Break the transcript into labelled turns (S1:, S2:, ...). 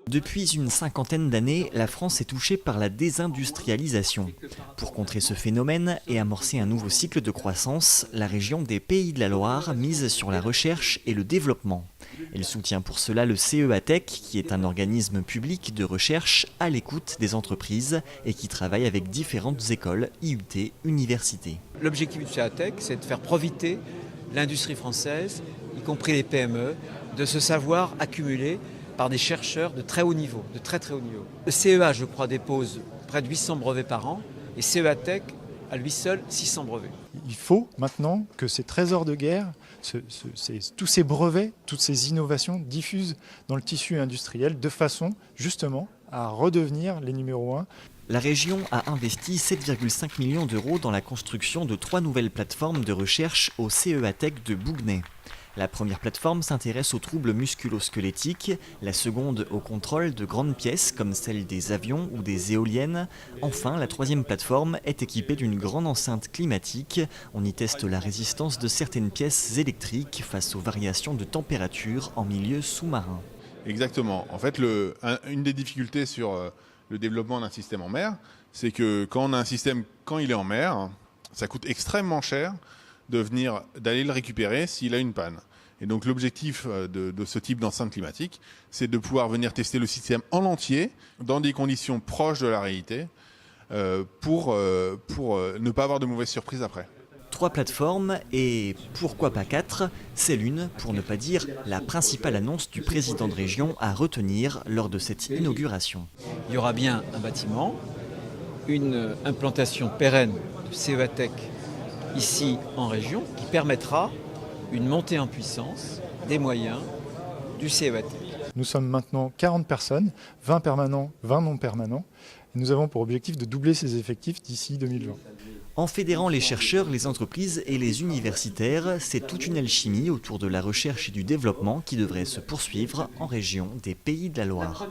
S1: Depuis une cinquantaine d'années, la France est touchée par la désindustrialisation. Pour contrer ce phénomène et amorcer un nouveau cycle de croissance, la région des Pays de la Loire mise sur la recherche et le développement. Elle soutient pour cela le CEATEC, qui est un organisme public de recherche à l'écoute des entreprises et qui travaille avec différentes écoles, IUT, universités.
S2: L'objectif du CEATEC, c'est de faire profiter l'industrie française, y compris les PME, de ce savoir accumulé par des chercheurs de très haut niveau, de très très haut niveau. Le CEA, je crois, dépose près de 800 brevets par an et CEATEC, à lui seul, 600 brevets.
S3: Il faut maintenant que ces trésors de guerre, tous ces brevets, toutes ces innovations diffusent dans le tissu industriel de façon justement à redevenir les numéros 1.
S1: La région a investi 7,5 millions d'euros dans la construction de 3 nouvelles plateformes de recherche au CEATEC de Bouguenais. La première plateforme s'intéresse aux troubles musculo-squelettiques, la seconde au contrôle de grandes pièces comme celle des avions ou des éoliennes. Enfin, la troisième plateforme est équipée d'une grande enceinte climatique. On y teste la résistance de certaines pièces électriques face aux variations de température en milieu sous-marin.
S4: Exactement. En fait, une des difficultés sur le développement d'un système en mer, c'est que quand on a un système, quand il est en mer, ça coûte extrêmement cher d'aller le récupérer s'il a une panne. Et donc l'objectif de ce type d'enceinte climatique, c'est de pouvoir venir tester le système en entier dans des conditions proches de la réalité pour ne pas avoir de mauvaises surprises après.
S1: 3 plateformes et pourquoi pas 4, c'est l'une, pour ne pas dire la principale annonce du président de région à retenir lors de cette inauguration.
S2: Il y aura bien un bâtiment, une implantation pérenne de CEATEC ici en région qui permettra une montée en puissance des moyens du CEATEC.
S3: Nous sommes maintenant 40 personnes, 20 permanents, 20 non permanents. Et nous avons pour objectif de doubler ces effectifs d'ici 2020.
S1: En fédérant les chercheurs, les entreprises et les universitaires, c'est toute une alchimie autour de la recherche et du développement qui devrait se poursuivre en région des Pays de la Loire.